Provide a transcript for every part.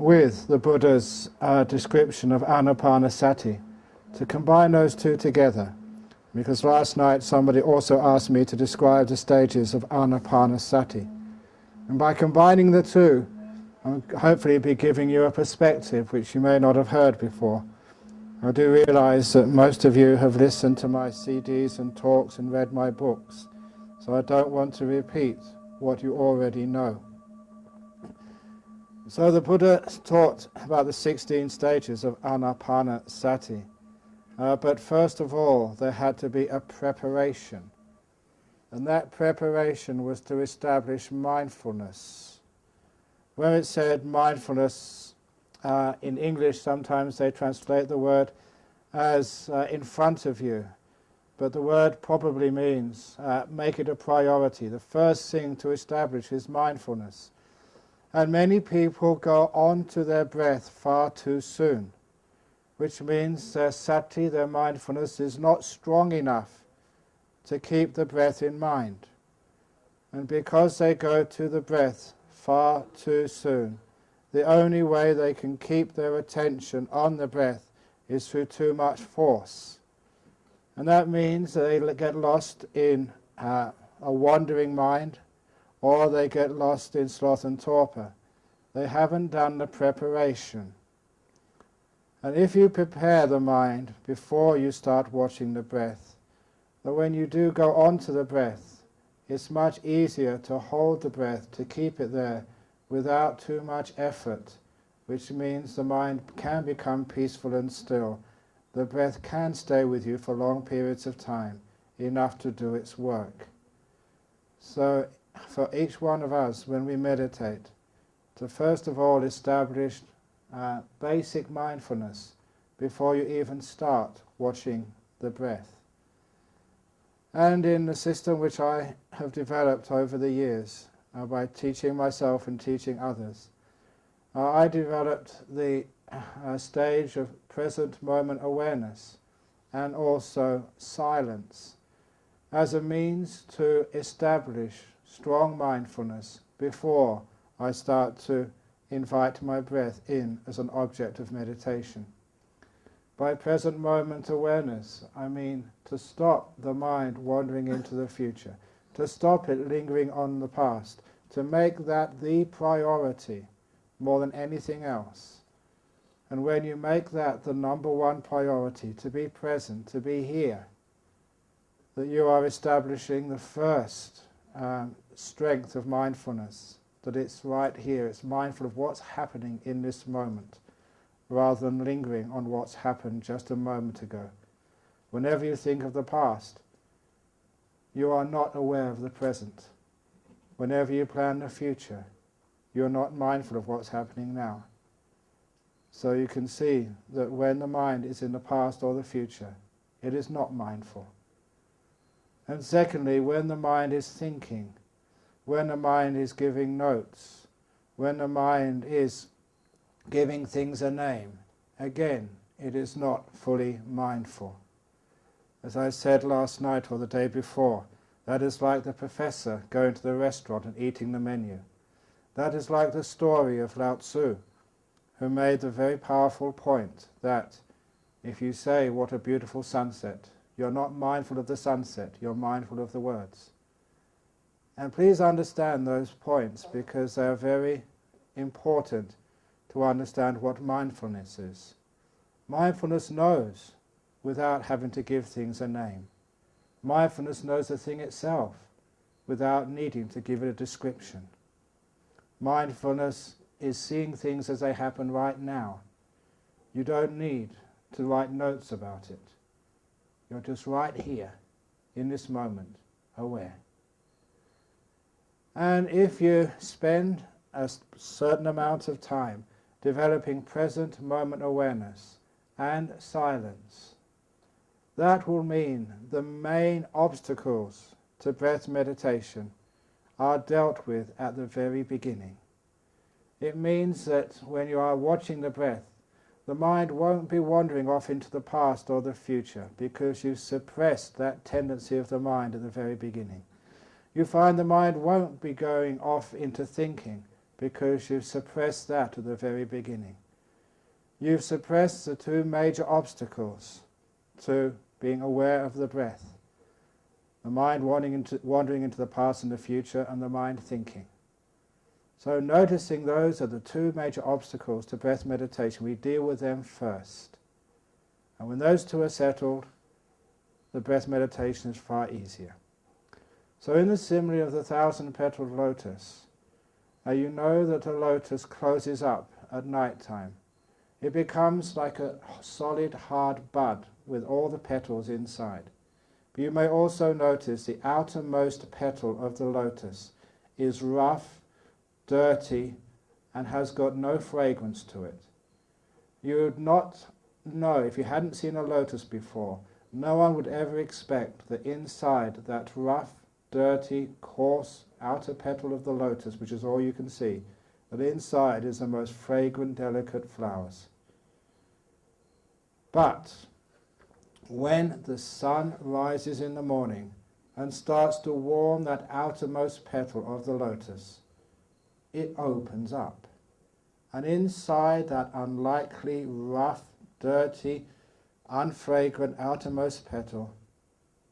with the Buddha's description of anapanasati, to combine those two together. Because last night somebody also asked me to describe the stages of anapanasati. And by combining the two, I'll hopefully be giving you a perspective which you may not have heard before. I do realize that most of you have listened to my CDs and talks and read my books, so I don't want to repeat what you already know. So the Buddha taught about the 16 stages of anapanasati. But first of all, there had to be a preparation. And that preparation was to establish mindfulness. Where it said mindfulness, in English sometimes they translate the word as in front of you. But the word probably means make it a priority. The first thing to establish is mindfulness. And many people go on to their breath far too soon, which means their sati, their mindfulness, is not strong enough to keep the breath in mind. And because they go to the breath far too soon, the only way they can keep their attention on the breath is through too much force. And that means they get lost in a wandering mind, or they get lost in sloth and torpor. They haven't done the preparation. And if you prepare the mind before you start watching the breath, that when you do go on to the breath, it's much easier to hold the breath, to keep it there without too much effort, which means the mind can become peaceful and still. The breath can stay with you for long periods of time, enough to do its work. So for each one of us, when we meditate, to first of all establish basic mindfulness before you even start watching the breath. And in the system which I have developed over the years, by teaching myself and teaching others, I developed the stage of present moment awareness and also silence as a means to establish strong mindfulness before I start to invite my breath in as an object of meditation. By present moment awareness, I mean to stop the mind wandering into the future, to stop it lingering on the past, to make that the priority more than anything else. And when you make that the number one priority, to be present, to be here, that you are establishing the first strength of mindfulness, that it's right here, it's mindful of what's happening in this moment, rather than lingering on what's happened just a moment ago. Whenever you think of the past, you are not aware of the present. Whenever you plan the future, you're not mindful of what's happening now. So you can see that when the mind is in the past or the future, it is not mindful. And secondly, when the mind is thinking, when the mind is giving notes, when the mind is giving things a name, again, it is not fully mindful. As I said last night or the day before, that is like the professor going to the restaurant and eating the menu. That is like the story of Lao Tzu, who made the very powerful point that if you say, "What a beautiful sunset," you're not mindful of the sunset, you're mindful of the words. And please understand those points, because they are very important to understand what mindfulness is. Mindfulness knows without having to give things a name. Mindfulness knows the thing itself without needing to give it a description. Mindfulness is seeing things as they happen right now. You don't need to write notes about it. You're just right here, in this moment, aware. And if you spend a certain amount of time developing present moment awareness and silence, that will mean the main obstacles to breath meditation are dealt with at the very beginning. It means that when you are watching the breath, the mind won't be wandering off into the past or the future, because you've suppressed that tendency of the mind at the very beginning. You find the mind won't be going off into thinking, because you've suppressed that at the very beginning. You've suppressed the two major obstacles to being aware of the breath. The mind wandering into the past and the future, and the mind thinking. So noticing those are the two major obstacles to breath meditation. We deal with them first. And when those two are settled, the breath meditation is far easier. So in the simile of the 1,000-petaled lotus, you know that a lotus closes up at night time. It becomes like a solid, hard bud with all the petals inside. But you may also notice the outermost petal of the lotus is rough, dirty, and has got no fragrance to it. You would not know, if you hadn't seen a lotus before, no one would ever expect that inside that rough, dirty, coarse outer petal of the lotus, which is all you can see, that inside is the most fragrant, delicate flowers. But when the sun rises in the morning and starts to warm that outermost petal of the lotus, it opens up. And inside that unlikely, rough, dirty, unfragrant outermost petal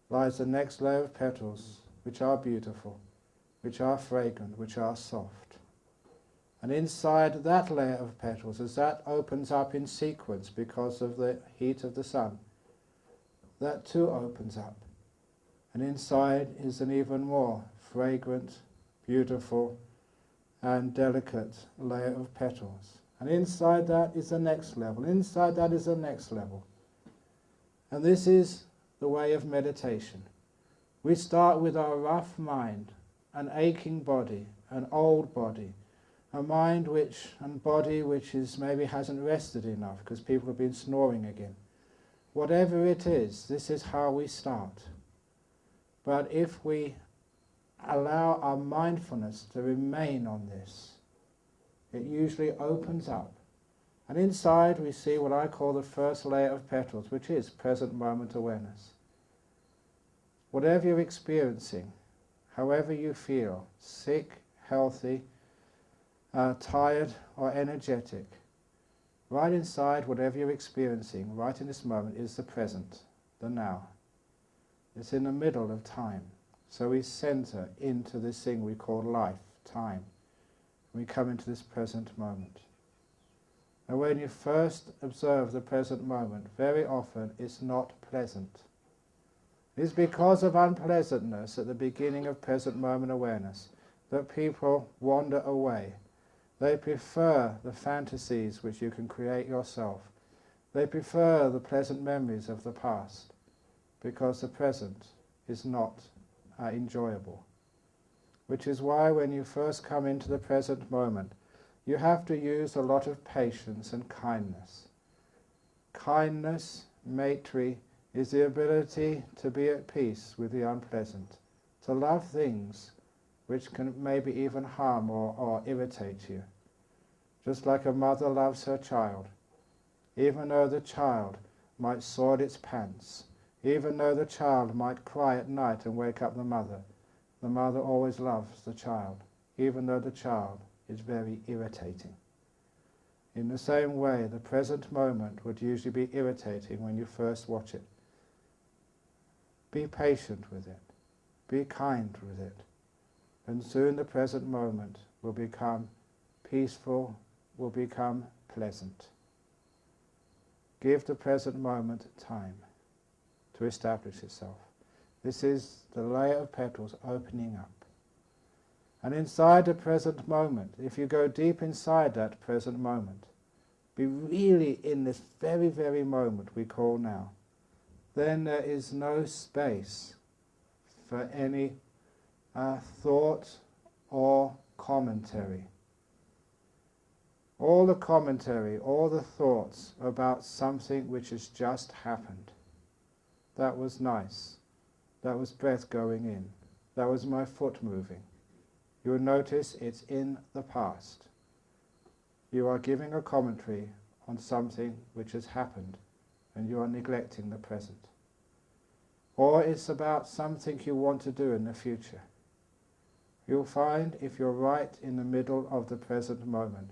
lies the next layer of petals, which are beautiful, which are fragrant, which are soft. And inside that layer of petals, as that opens up in sequence because of the heat of the sun, that too opens up. And inside is an even more fragrant, beautiful, and delicate layer of petals. And inside that is the next level. Inside that is the next level. And this is the way of meditation. We start with our rough mind, an aching body, an old body, a mind and body which maybe hasn't rested enough because people have been snoring again. Whatever it is, this is how we start. But if we allow our mindfulness to remain on this, it usually opens up. And inside we see what I call the first layer of petals, which is present moment awareness. Whatever you're experiencing, however you feel, sick, healthy, tired or energetic, right inside whatever you're experiencing, right in this moment, is the present, the now. It's in the middle of time. So we center into this thing we call life, time. We come into this present moment. And when you first observe the present moment, very often it's not pleasant. It's because of unpleasantness at the beginning of present moment awareness that people wander away. They prefer the fantasies which you can create yourself. They prefer the pleasant memories of the past because the present is not enjoyable. Which is why when you first come into the present moment, you have to use a lot of patience and kindness. Kindness, maitri, is the ability to be at peace with the unpleasant, to love things which can maybe even harm or irritate you. Just like a mother loves her child, even though the child might soil its pants, even though the child might cry at night and wake up the mother always loves the child, even though the child is very irritating. In the same way, the present moment would usually be irritating when you first watch it. Be patient with it. Be kind with it. And soon the present moment will become peaceful, will become pleasant. Give the present moment time to establish itself. This is the layer of petals opening up. And inside the present moment, if you go deep inside that present moment, be really in this very, very moment we call now, then there is no space for any thought or commentary. All the commentary, all the thoughts about something which has just happened. That was nice. That was breath going in. That was my foot moving. You will notice it's in the past. You are giving a commentary on something which has happened, and you are neglecting the present. Or it's about something you want to do in the future. You'll find if you're right in the middle of the present moment,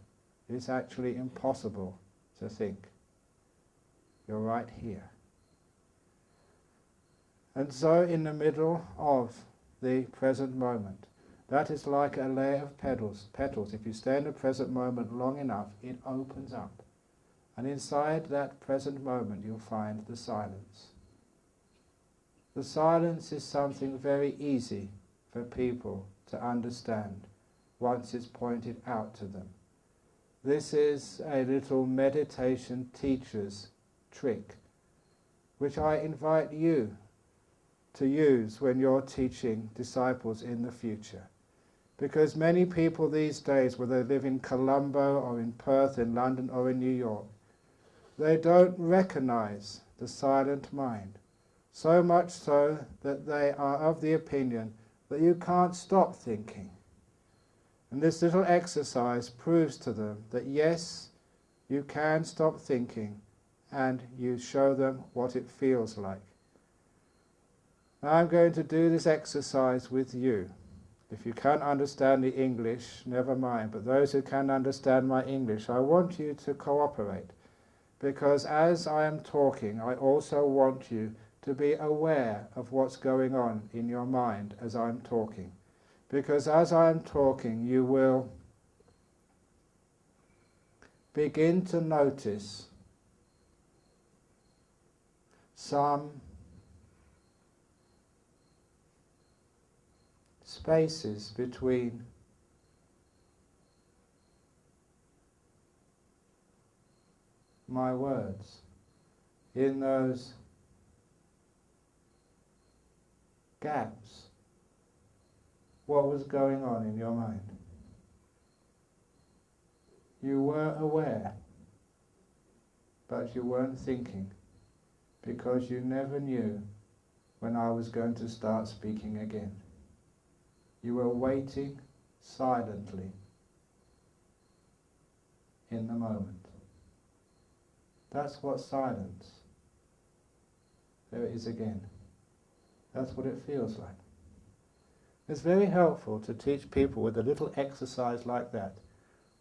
it's actually impossible to think. You're right here. And so in the middle of the present moment, that is like a layer of petals. If you stay in the present moment long enough, it opens up. And inside that present moment you'll find the silence. The silence is something very easy for people to understand once it's pointed out to them. This is a little meditation teacher's trick, which I invite you to use when you're teaching disciples in the future. Because many people these days, whether they live in Colombo or in Perth, in London or in New York, they don't recognize the silent mind. So much so that they are of the opinion that you can't stop thinking. And this little exercise proves to them that yes, you can stop thinking, and you show them what it feels like. Now I'm going to do this exercise with you. If you can't understand the English, never mind, but those who can understand my English, I want you to cooperate, because as I am talking, I also want you to be aware of what's going on in your mind as I'm talking. Because as I'm talking, you will begin to notice some spaces between my words. In those gaps, what was going on in your mind? You were aware, but you weren't thinking, because you never knew when I was going to start speaking again. You were waiting silently in the moment. That's what silence, there it is again. That's what it feels like. It's very helpful to teach people with a little exercise like that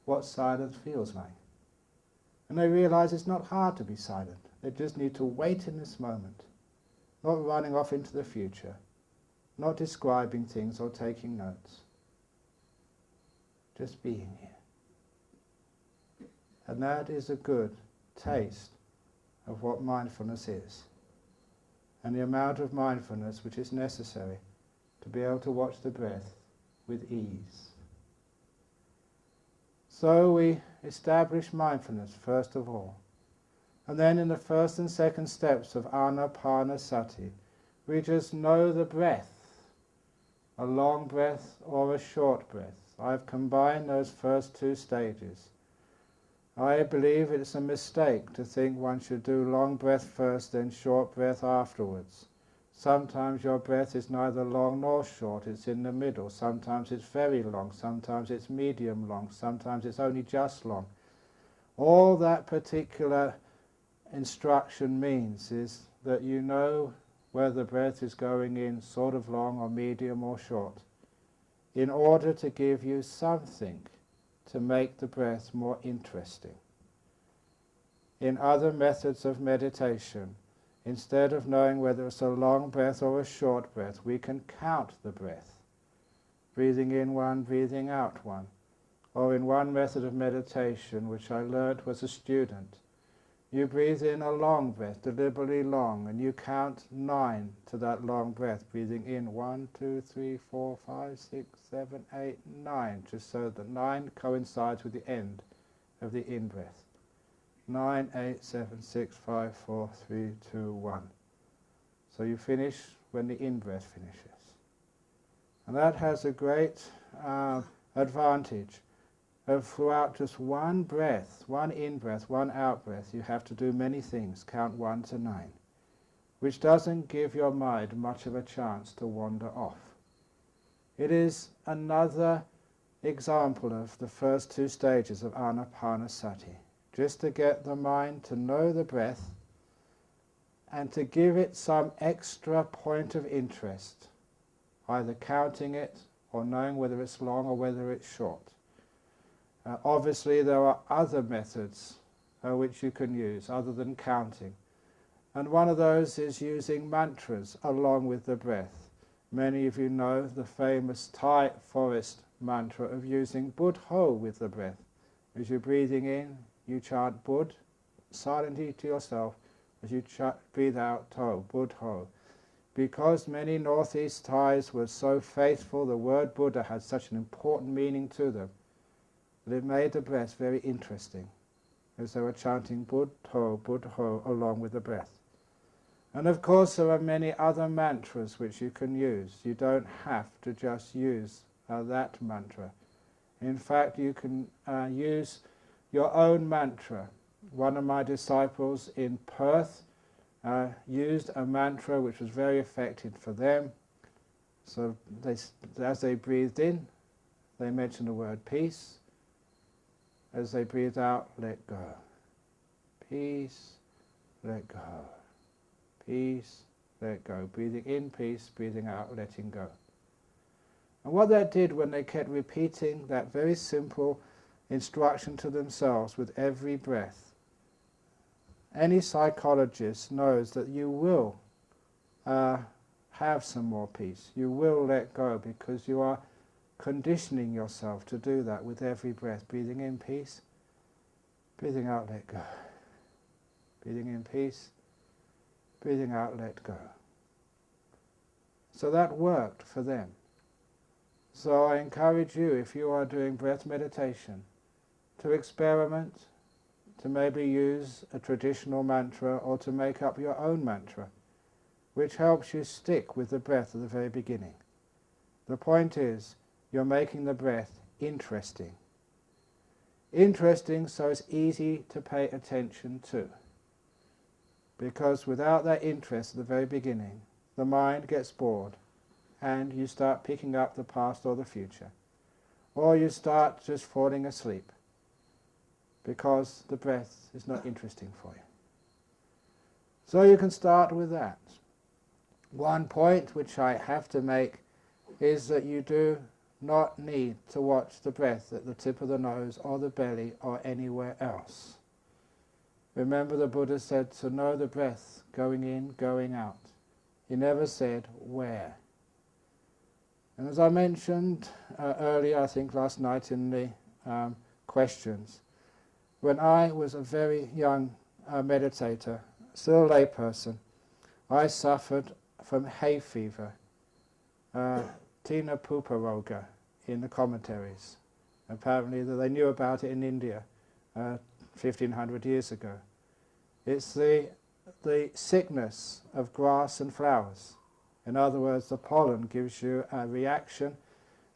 what silence feels like. And they realize it's not hard to be silent. They just need to wait in this moment, not running off into the future, not describing things or taking notes. Just being here. And that is a good taste of what mindfulness is, and the amount of mindfulness which is necessary to be able to watch the breath with ease. So we establish mindfulness first of all, and then in the first and second steps of Anapanasati, we just know the breath, a long breath or a short breath. I've combined those first two stages. I believe it's a mistake to think one should do long breath first, then short breath afterwards. Sometimes your breath is neither long nor short, it's in the middle. Sometimes it's very long, sometimes it's medium long, sometimes it's only just long. All that particular instruction means is that you know whether the breath is going in sort of long or medium or short, in order to give you something to make the breath more interesting. In other methods of meditation, instead of knowing whether it's a long breath or a short breath, we can count the breath. Breathing in one, breathing out one. Or in one method of meditation, which I learnt as a student, you breathe in a long breath, deliberately long, and you count 9 to that long breath, breathing in 1, 2, 3, 4, 5, 6, 7, 8, 9, just so that 9 coincides with the end of the in-breath. 9, 8, 7, 6, 5, 4, 3, 2, 1. So you finish when the in-breath finishes. And that has a great advantage of throughout just one breath, one in-breath, one out-breath, you have to do many things, count 1 to 9, which doesn't give your mind much of a chance to wander off. It is another example of the first two stages of Anapanasati, just to get the mind to know the breath and to give it some extra point of interest, either counting it or knowing whether it's long or whether it's short. Obviously there are other methods which you can use other than counting. And one of those is using mantras along with the breath. Many of you know the famous Thai forest mantra of using Buddha with the breath. As you're breathing in, you chant Bud, silently to yourself. As you breathe out, To, Buddha. Because many Northeast Thais were so faithful, the word Buddha had such an important meaning to them, that it made the breath very interesting, as they were chanting Buddha, Buddha along with the breath. And of course there are many other mantras which you can use. You don't have to just use that mantra. In fact, you can use your own mantra. One of my disciples in Perth used a mantra which was very effective for them. So as they breathed in, they mentioned the word peace. As they breathed out, let go. Peace, let go. Peace, let go. Breathing in peace, breathing out, letting go. And what that did when they kept repeating that very simple instruction to themselves with every breath, any psychologist knows that you will have some more peace. You will let go because you are conditioning yourself to do that with every breath. Breathing in peace, breathing out, let go. Breathing in peace, breathing out, let go. So that worked for them. So I encourage you, if you are doing breath meditation, to experiment, to maybe use a traditional mantra or to make up your own mantra, which helps you stick with the breath at the very beginning. The point is, you're making the breath interesting. Interesting so it's easy to pay attention to. Because without that interest at the very beginning, the mind gets bored and you start picking up the past or the future. Or you start just falling asleep because the breath is not interesting for you. So you can start with that. One point which I have to make is that you do not need to watch the breath at the tip of the nose or the belly or anywhere else. Remember, the Buddha said to know the breath going in, going out. He never said where. And as I mentioned earlier, I think last night in the questions, when I was a very young meditator, still a layperson, I suffered from hay fever, Tina Pupa Roga in the commentaries. Apparently they knew about it in India 1500 years ago. It's the sickness of grass and flowers. In other words, the pollen gives you a reaction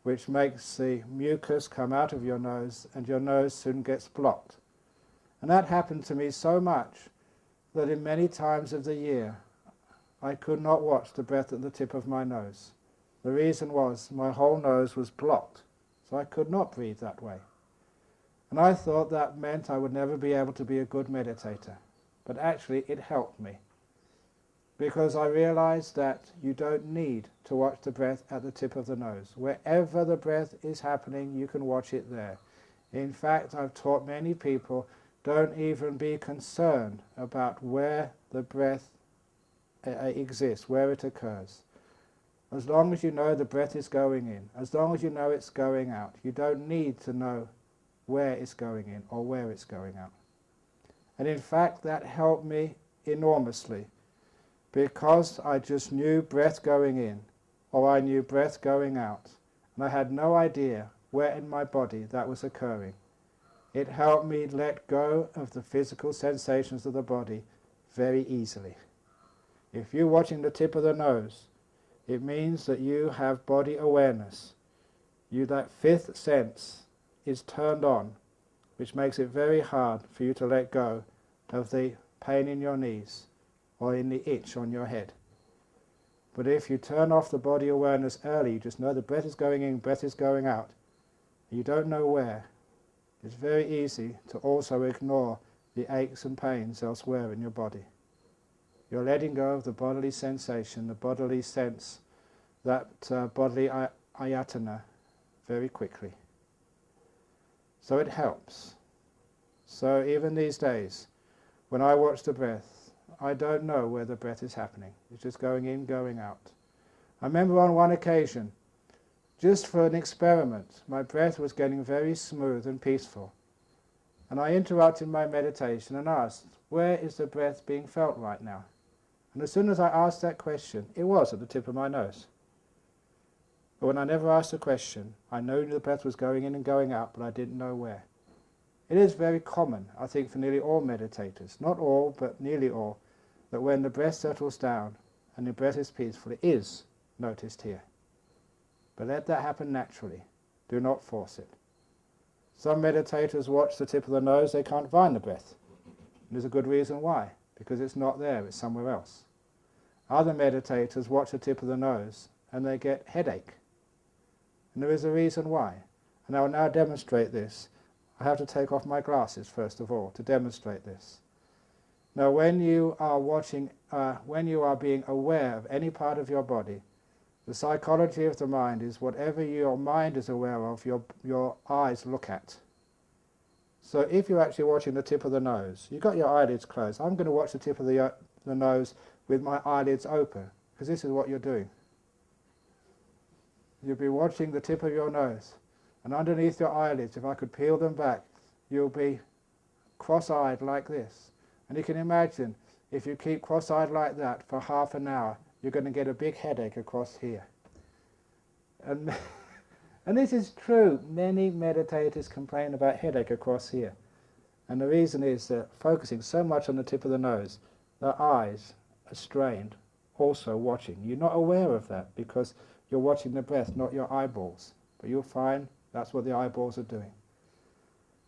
which makes the mucus come out of your nose and your nose soon gets blocked. And that happened to me so much that in many times of the year I could not watch the breath at the tip of my nose. The reason was my whole nose was blocked, so I could not breathe that way. And I thought that meant I would never be able to be a good meditator. But actually it helped me, because I realized that you don't need to watch the breath at the tip of the nose. Wherever the breath is happening, you can watch it there. In fact, I've taught many people, don't even be concerned about where the breath exists, where it occurs. As long as you know the breath is going in, as long as you know it's going out, you don't need to know where it's going in or where it's going out. And in fact, that helped me enormously, because I just knew breath going in, or I knew breath going out, and I had no idea where in my body that was occurring. It helped me let go of the physical sensations of the body very easily. If you're watching the tip of the nose, it means that you have body awareness. That fifth sense is turned on, which makes it very hard for you to let go of the pain in your knees or in the itch on your head. But if you turn off the body awareness early, you just know the breath is going in, breath is going out, you don't know where, it's very easy to also ignore the aches and pains elsewhere in your body. You're letting go of the bodily sensation, the bodily sense, that bodily ayatana, very quickly. So it helps. So even these days, when I watch the breath, I don't know where the breath is happening. It's just going in, going out. I remember on one occasion, just for an experiment, my breath was getting very smooth and peaceful. And I interrupted my meditation and asked, where is the breath being felt right now? And as soon as I asked that question, it was at the tip of my nose. But when I never asked the question, I knew the breath was going in and going out, but I didn't know where. It is very common, I think, for nearly all meditators, not all, but nearly all, that when the breath settles down and the breath is peaceful, it is noticed here. But let that happen naturally. Do not force it. Some meditators watch the tip of the nose, they can't find the breath. And there's a good reason why, because it's not there, it's somewhere else. Other meditators watch the tip of the nose and they get headache. And there is a reason why. And I will now demonstrate this. I have to take off my glasses first of all to demonstrate this. Now when you are watching, when you are being aware of any part of your body, the psychology of the mind is whatever your mind is aware of, your eyes look at. So if you're actually watching the tip of the nose, you've got your eyelids closed. I'm going to watch the tip of the nose with my eyelids open, because this is what you're doing. You'll be watching the tip of your nose, and underneath your eyelids, if I could peel them back, you'll be cross-eyed like this. And you can imagine, if you keep cross-eyed like that for half an hour, you're going to get a big headache across here. And, and this is true. Many meditators complain about headache across here. And the reason is that focusing so much on the tip of the nose, the eyes are strained, also watching. You're not aware of that because you're watching the breath, not your eyeballs. But you'll find that's what the eyeballs are doing.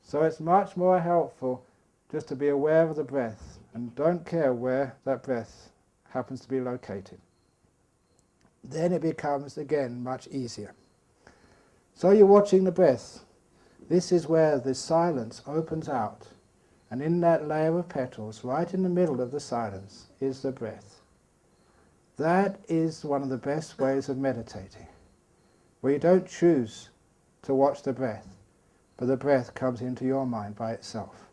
So it's much more helpful just to be aware of the breath and don't care where that breath happens to be located. Then it becomes, again, much easier. So you're watching the breath. This is where the silence opens out. And in that layer of petals, right in the middle of the silence, is the breath. That is one of the best ways of meditating, where you don't choose to watch the breath, but the breath comes into your mind by itself.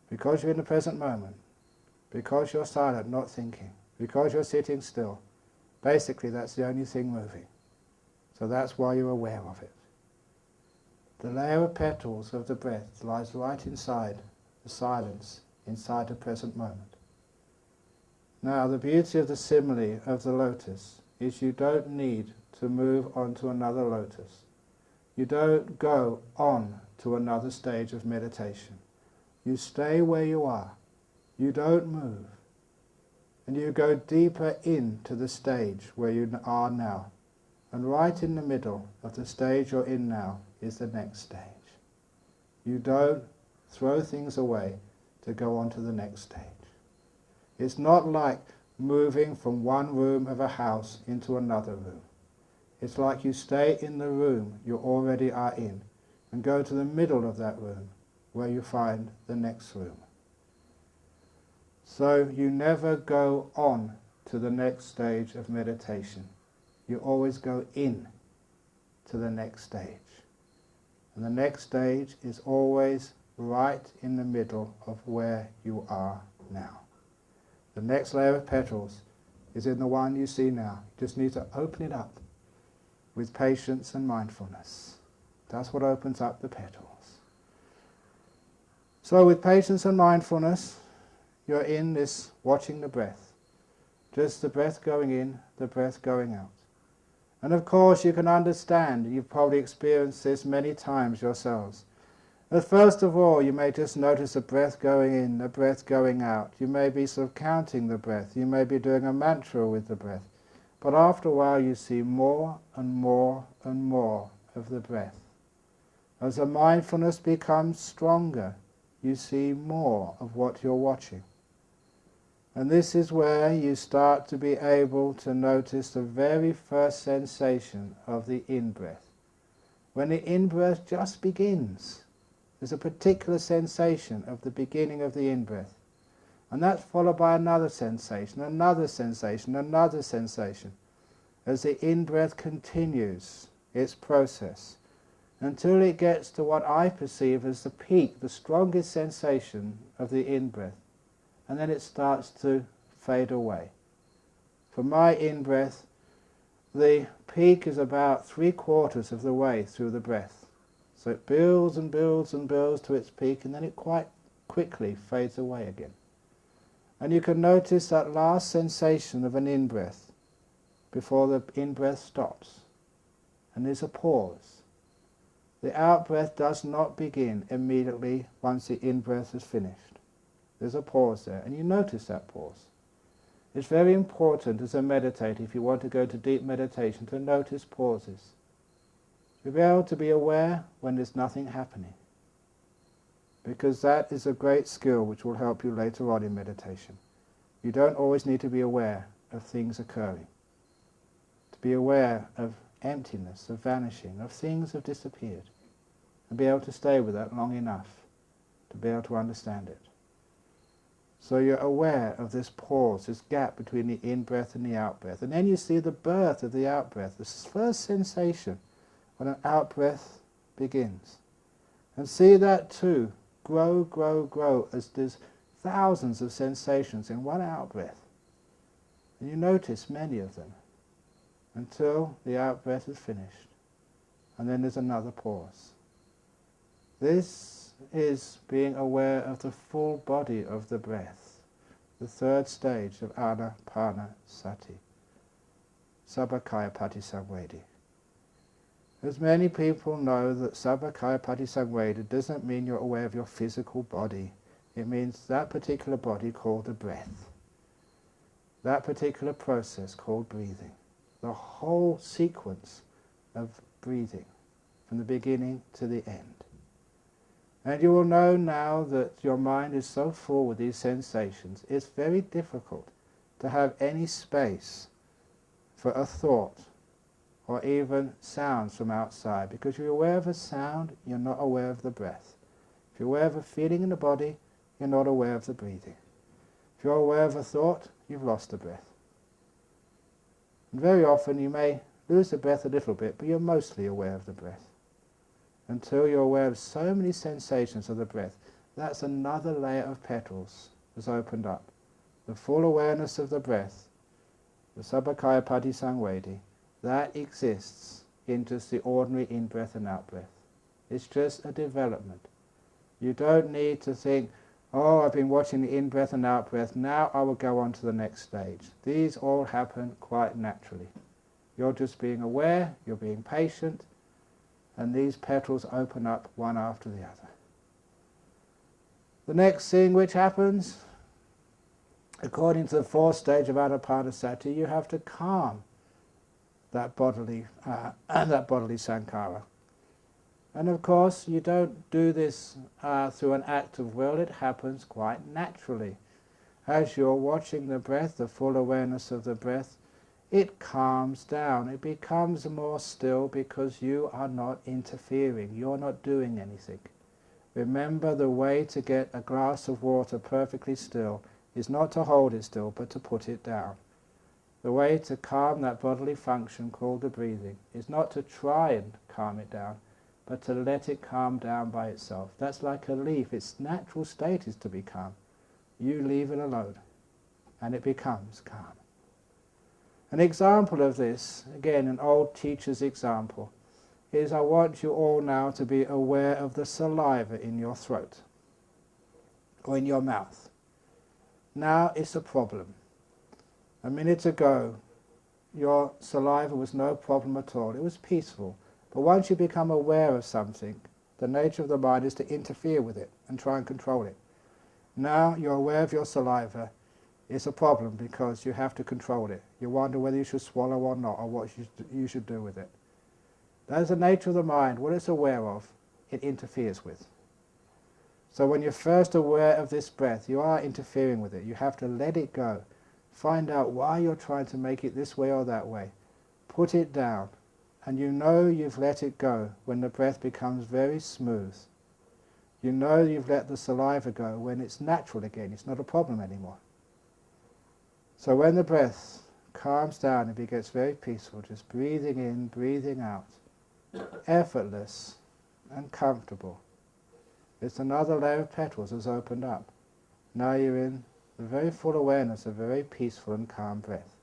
Because you're in the present moment, because you're silent, not thinking, because you're sitting still, basically that's the only thing moving. So that's why you're aware of it. The layer of petals of the breath lies right inside the silence, inside the present moment. Now the beauty of the simile of the lotus is you don't need to move on to another lotus. You don't go on to another stage of meditation. You stay where you are. You don't move. And you go deeper into the stage where you are now. And right in the middle of the stage you're in now is the next stage. You don't throw things away to go on to the next stage. It's not like moving from one room of a house into another room. It's like you stay in the room you already are in and go to the middle of that room where you find the next room. So you never go on to the next stage of meditation. You always go in to the next stage. And the next stage is always right in the middle of where you are now. The next layer of petals is in the one you see now. You just need to open it up with patience and mindfulness. That's what opens up the petals. So with patience and mindfulness, you're in this watching the breath. Just the breath going in, the breath going out. And of course you can understand, you've probably experienced this many times yourselves. But first of all, you may just notice the breath going in, the breath going out. You may be sort of counting the breath. You may be doing a mantra with the breath. But after a while you see more and more and more of the breath. As the mindfulness becomes stronger, you see more of what you're watching. And this is where you start to be able to notice the very first sensation of the in-breath. When the in-breath just begins, there's a particular sensation of the beginning of the in-breath. And that's followed by another sensation, another sensation, another sensation. As the in-breath continues, its process, until it gets to what I perceive as the peak, the strongest sensation of the in-breath, and then it starts to fade away. For my in-breath, the peak is about 3/4 of the way through the breath. So it builds and builds and builds to its peak, and then it quite quickly fades away again. And you can notice that last sensation of an in-breath before the in-breath stops. And there's a pause. The out-breath does not begin immediately once the in-breath is finished. There's a pause there, and you notice that pause. It's very important as a meditator, if you want to go to deep meditation, to notice pauses. To be able to be aware when there's nothing happening. Because that is a great skill which will help you later on in meditation. You don't always need to be aware of things occurring. To be aware of emptiness, of vanishing, of things have disappeared. And be able to stay with that long enough to be able to understand it. So you're aware of this pause, this gap between the in-breath and the out-breath. And then you see the birth of the out-breath, this first sensation when an out-breath begins. And see that too grow, grow, grow, as there's thousands of sensations in one out-breath. And you notice many of them until the out-breath is finished. And then there's another pause. This is being aware of the full body of the breath, the third stage of Anapanasati, Sabbakaya Patisangvedi. As many people know that Sabbakaya Patisangvedi doesn't mean you're aware of your physical body. It means that particular body called the breath. That particular process called breathing. The whole sequence of breathing from the beginning to the end. And you will know now that your mind is so full with these sensations, it's very difficult to have any space for a thought or even sounds from outside, because you're aware of a sound, you're not aware of the breath. If you're aware of a feeling in the body, you're not aware of the breathing. If you're aware of a thought, you've lost the breath. And very often you may lose the breath a little bit, but you're mostly aware of the breath. Until you're aware of so many sensations of the breath, that's another layer of petals has opened up. The full awareness of the breath, the Sabbakaya Patisangvedi, that exists in just the ordinary in-breath and out-breath. It's just a development. You don't need to think, oh, I've been watching the in-breath and out-breath, now I will go on to the next stage. These all happen quite naturally. You're just being aware, you're being patient, and these petals open up one after the other. The next thing which happens, according to the fourth stage of Anapanasati, you have to calm that bodily sankhara. And of course, you don't do this through an act of will, it happens quite naturally. As you're watching the breath, the full awareness of the breath, it calms down, it becomes more still because you are not interfering, you're not doing anything. Remember, the way to get a glass of water perfectly still is not to hold it still, but to put it down. The way to calm that bodily function called the breathing is not to try and calm it down, but to let it calm down by itself. That's like a leaf. Its natural state is to be calm. You leave it alone, and it becomes calm. An example of this, again an old teacher's example, is I want you all now to be aware of the saliva in your throat, or in your mouth. Now it's a problem. A minute ago, your saliva was no problem at all. It was peaceful. But once you become aware of something, the nature of the mind is to interfere with it and try and control it. Now you're aware of your saliva. It's a problem because you have to control it. You wonder whether you should swallow or not, or what you should do with it. That is the nature of the mind. What it's aware of, it interferes with. So when you're first aware of this breath, you are interfering with it. You have to let it go. Find out why you're trying to make it this way or that way. Put it down, and you know you've let it go when the breath becomes very smooth. You know you've let the saliva go when it's natural again, it's not a problem anymore. So when the breath calms down and it gets very peaceful, just breathing in, breathing out, effortless and comfortable. It's another layer of petals has opened up. Now you're in the very full awareness of a very peaceful and calm breath.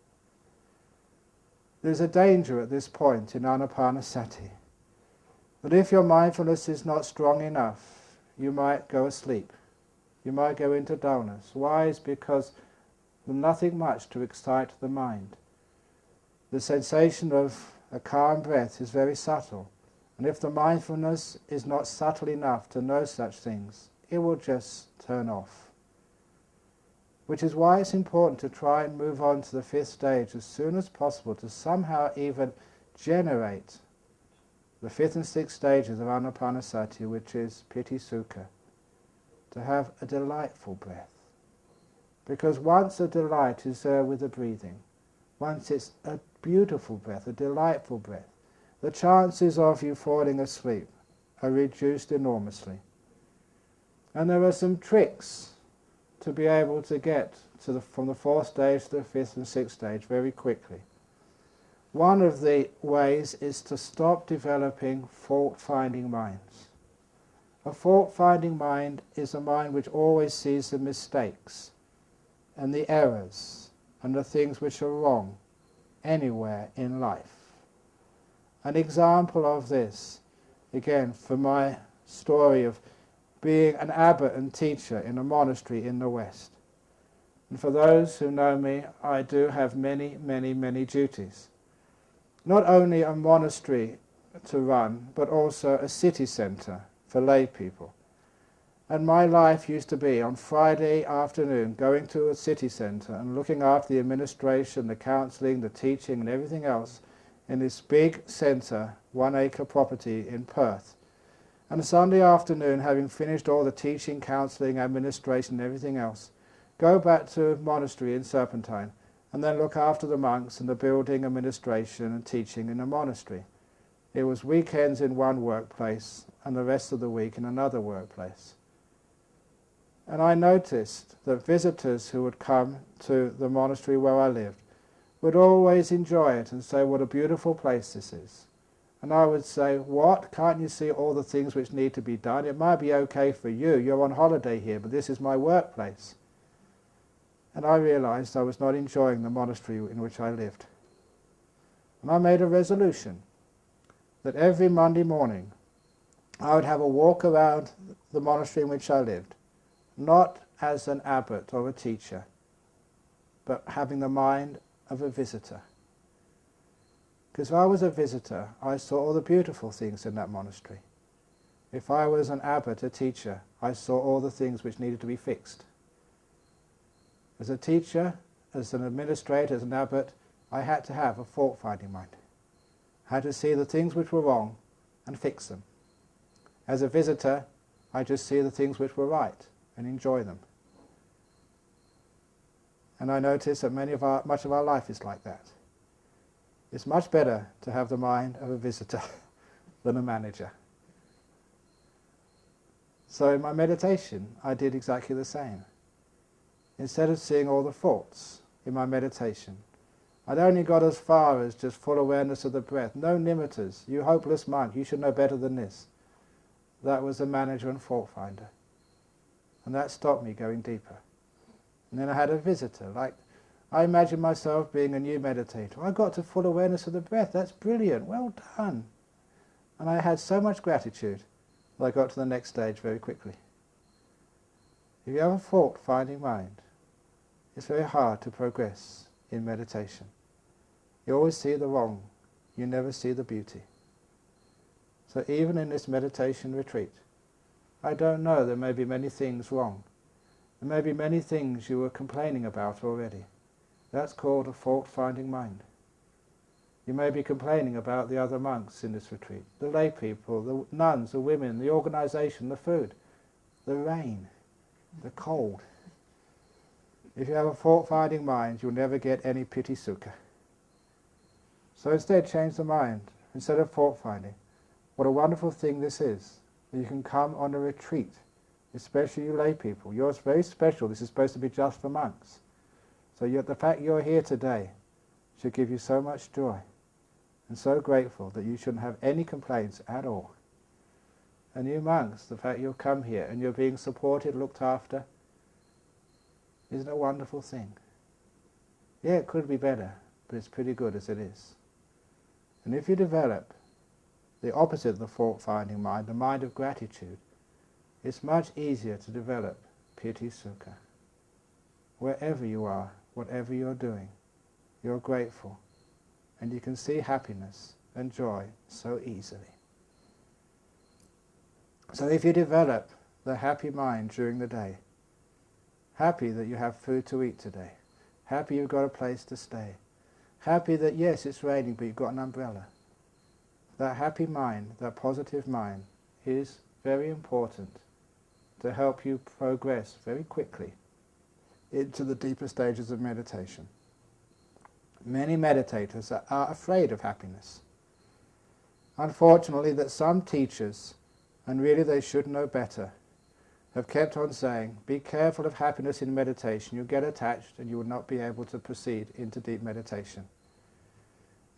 There's a danger at this point in anapanasati, that if your mindfulness is not strong enough, you might go asleep. You might go into dullness. Why? It's because there's nothing much to excite the mind. The sensation of a calm breath is very subtle, and if the mindfulness is not subtle enough to know such things, it will just turn off. Which is why it's important to try and move on to the fifth stage as soon as possible, to somehow even generate the fifth and sixth stages of anapanasati, which is piti sukha, to have a delightful breath. Because once a delight is there with the breathing, once it's a beautiful breath, a delightful breath, the chances of you falling asleep are reduced enormously. And there are some tricks to be able to get to from the fourth stage to the fifth and sixth stage very quickly. One of the ways is to stop developing fault-finding minds. A fault-finding mind is a mind which always sees the mistakes and the errors and the things which are wrong anywhere in life. An example of this, again, from my story of being an abbot and teacher in a monastery in the West. And for those who know me, I do have many, many, many duties. Not only a monastery to run, but also a city centre for lay people. And my life used to be, on Friday afternoon, going to a city centre and looking after the administration, the counselling, the teaching and everything else in this big centre, 1 acre property in Perth. And a Sunday afternoon, having finished all the teaching, counselling, administration and everything else, go back to a monastery in Serpentine and then look after the monks and the building, administration and teaching in a monastery. It was weekends in one workplace and the rest of the week in another workplace. And I noticed that visitors who would come to the monastery where I lived would always enjoy it and say, what a beautiful place this is. And I would say, what? Can't you see all the things which need to be done? It might be okay for you. You're on holiday here, but this is my workplace. And I realized I was not enjoying the monastery in which I lived. And I made a resolution that every Monday morning I would have a walk around the monastery in which I lived, not as an abbot or a teacher, but having the mind of a visitor. Because if I was a visitor, I saw all the beautiful things in that monastery. If I was an abbot, a teacher, I saw all the things which needed to be fixed. As a teacher, as an administrator, as an abbot, I had to have a fault-finding mind. I had to see the things which were wrong and fix them. As a visitor, I just see the things which were right and enjoy them. And I notice that much of our life is like that. It's much better to have the mind of a visitor than a manager. So in my meditation, I did exactly the same. Instead of seeing all the faults in my meditation, I'd only got as far as just full awareness of the breath. No nimittas. You hopeless monk, you should know better than this. That was the manager and fault finder. And that stopped me going deeper. And then I had a visitor. Like, I imagined myself being a new meditator. I got to full awareness of the breath. That's brilliant. Well done. And I had so much gratitude that I got to the next stage very quickly. If you have a fault-finding mind, it's very hard to progress in meditation. You always see the wrong. You never see the beauty. So even in this meditation retreat, I don't know, there may be many things wrong. There may be many things you were complaining about already. That's called a fault-finding mind. You may be complaining about the other monks in this retreat, the lay people, the nuns, the women, the organisation, the food, the rain, the cold. If you have a fault-finding mind, you'll never get any piti sukha. So instead, change the mind. Instead of fault-finding, what a wonderful thing this is, that you can come on a retreat, especially you lay people. You're very special. This is supposed to be just for monks. So the fact you're here today should give you so much joy. and so grateful that you shouldn't have any complaints at all. And you monks, the fact you've come here and you're being supported, looked after, isn't it a wonderful thing? Yeah, it could be better, but it's pretty good as it is. And if you develop the opposite of the fault-finding mind, the mind of gratitude, it's much easier to develop piti sukha. Wherever you are, whatever you're doing, you're grateful, and you can see happiness and joy so easily. So if you develop the happy mind during the day, happy that you have food to eat today, happy you've got a place to stay, happy that yes, it's raining but you've got an umbrella, that happy mind, that positive mind, is very important to help you progress very quickly into the deeper stages of meditation. Many meditators are afraid of happiness. Unfortunately, that some teachers, and really they should know better, have kept on saying, be careful of happiness in meditation, you'll get attached and you will not be able to proceed into deep meditation.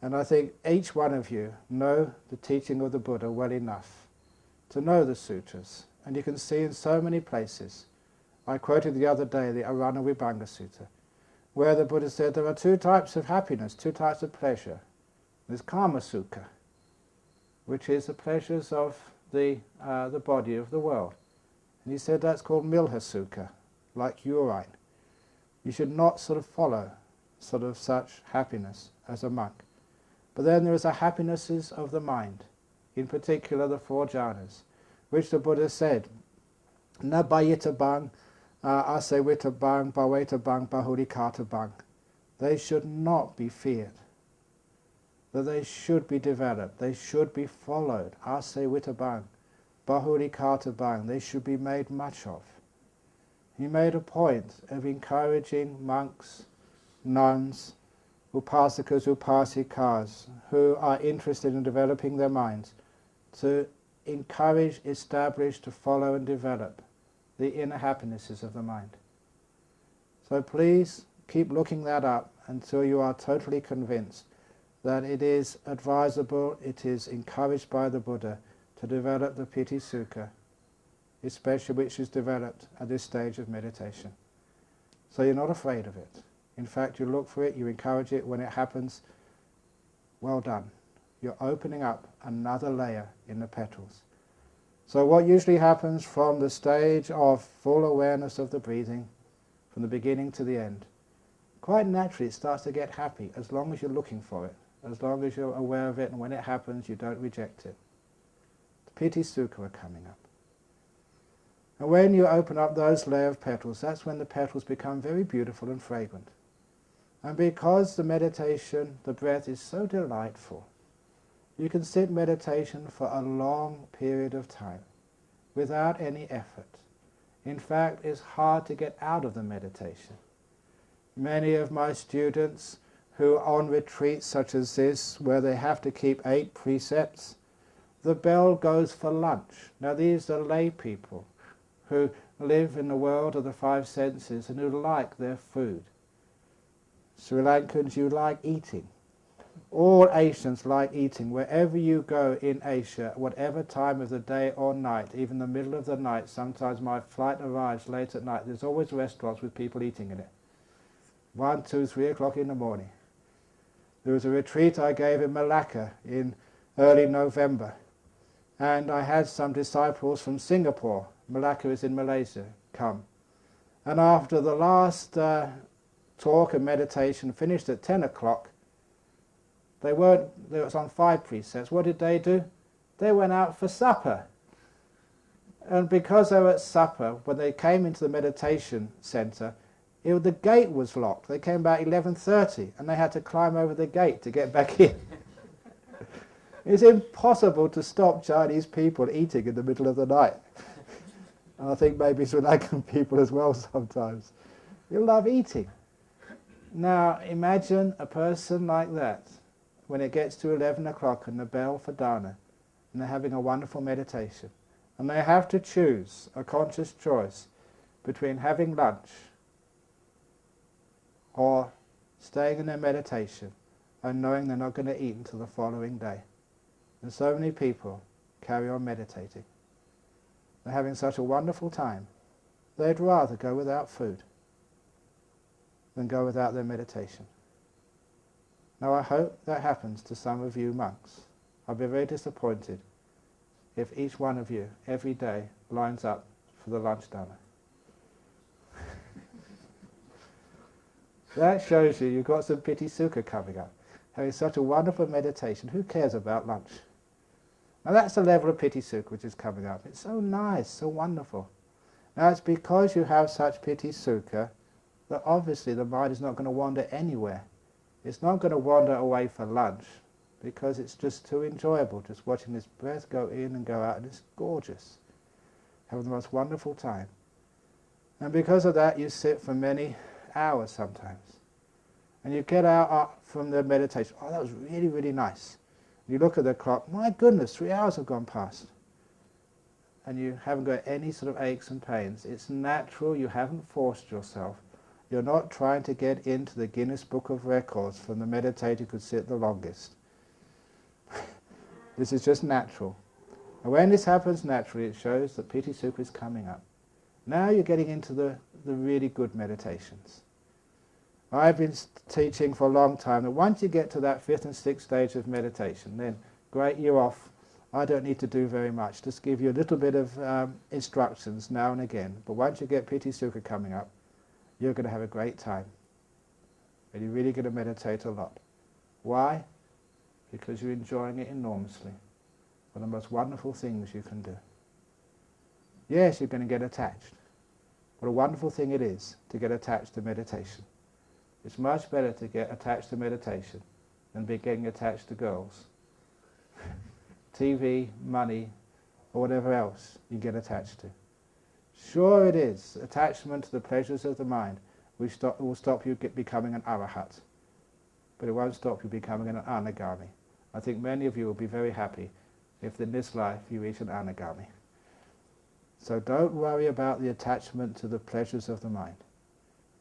And I think each one of you know the teaching of the Buddha well enough to know the sutras, and you can see in so many places. I quoted the other day the Arana Vibhanga Sutta, where the Buddha said there are two types of happiness, two types of pleasure. There's Kama Sukha, which is the pleasures of the body of the world. And he said that's called Milha Sukha, like urine. You should not sort of follow such happiness as a monk. But then there is the happinesses of the mind, in particular the four jhanas, which the Buddha said, Na bayita bang, asewita bang, bhaveta bang, bahurikata bang. They should not be feared. That they should be developed, they should be followed. Asewita bang, bahurikata bang. They should be made much of. He made a point of encouraging monks, nuns, upasakas, upasikas, who are interested in developing their minds, to encourage, establish, to follow and develop the inner happinesses of the mind. So please keep looking that up until you are totally convinced that it is advisable, it is encouraged by the Buddha to develop the piti sukha, especially which is developed at this stage of meditation. So you're not afraid of it. In fact, you look for it, you encourage it. When it happens, well done. You're opening up another layer in the petals. So what usually happens from the stage of full awareness of the breathing, from the beginning to the end, quite naturally it starts to get happy as long as you're looking for it, as long as you're aware of it, and when it happens you don't reject it. The piti sukha are coming up. And when you open up those layer of petals, that's when the petals become very beautiful and fragrant. And because the meditation, the breath is so delightful, you can sit meditation for a long period of time without any effort. In fact, it's hard to get out of the meditation. Many of my students who are on retreats such as this, where they have to keep 8 precepts, the bell goes for lunch. Now these are lay people who live in the world of the 5 senses and who like their food. Sri Lankans, you like eating. All Asians like eating. Wherever you go in Asia, whatever time of the day or night, even the middle of the night, sometimes my flight arrives late at night, there's always restaurants with people eating in it. 1, 2, 3 o'clock in the morning. There was a retreat I gave in Malacca in early November, and I had some disciples from Singapore, Malacca is in Malaysia, come. And after the last talk and meditation finished at 10 o'clock, they was on 5 precepts. What did they do? They went out for supper. And because they were at supper, when they came into the meditation center, the gate was locked. They came about 11:30 and they had to climb over the gate to get back in. It's impossible to stop Chinese people eating in the middle of the night. And I think maybe Sri Lankan people as well sometimes. You love eating. Now imagine a person like that, when it gets to 11 o'clock and the bell for dana, and they're having a wonderful meditation, and they have to choose a conscious choice between having lunch or staying in their meditation and knowing they're not going to eat until the following day. And so many people carry on meditating. They're having such a wonderful time, they'd rather go without food than go without their meditation. Now I hope that happens to some of you monks. I'll be very disappointed if each one of you every day lines up for the lunch Dhamma. That shows you've got some piti sukha coming up. Having such a wonderful meditation, who cares about lunch? Now that's the level of piti sukha which is coming up. It's so nice, so wonderful. Now it's because you have such piti sukha that obviously the mind is not going to wander anywhere. It's not going to wander away for lunch because it's just too enjoyable, just watching this breath go in and go out, and it's gorgeous. Having the most wonderful time. And because of that you sit for many hours sometimes. And you get out from the meditation, oh, that was really, really nice. You look at the clock, my goodness, 3 hours have gone past. And you haven't got any sort of aches and pains. It's natural, you haven't forced yourself. You're not trying to get into the Guinness Book of Records from the meditator who could sit the longest. This is just natural. And when this happens naturally, it shows that piti sukha is coming up. Now you're getting into the really good meditations. I've been teaching for a long time that once you get to that 5th and 6th stage of meditation, then great, you're off. I don't need to do very much, just give you a little bit of instructions now and again. But once you get piti sukha coming up, you're going to have a great time. And you're really going to meditate a lot. Why? Because you're enjoying it enormously. One of the most wonderful things you can do. Yes, you're going to get attached. What a wonderful thing it is to get attached to meditation. It's much better to get attached to meditation than be getting attached to girls, TV, money, or whatever else you get attached to. Sure it is, attachment to the pleasures of the mind will stop you becoming an arahat, but it won't stop you becoming an anagami. I think many of you will be very happy if in this life you reach an anagami. So don't worry about the attachment to the pleasures of the mind.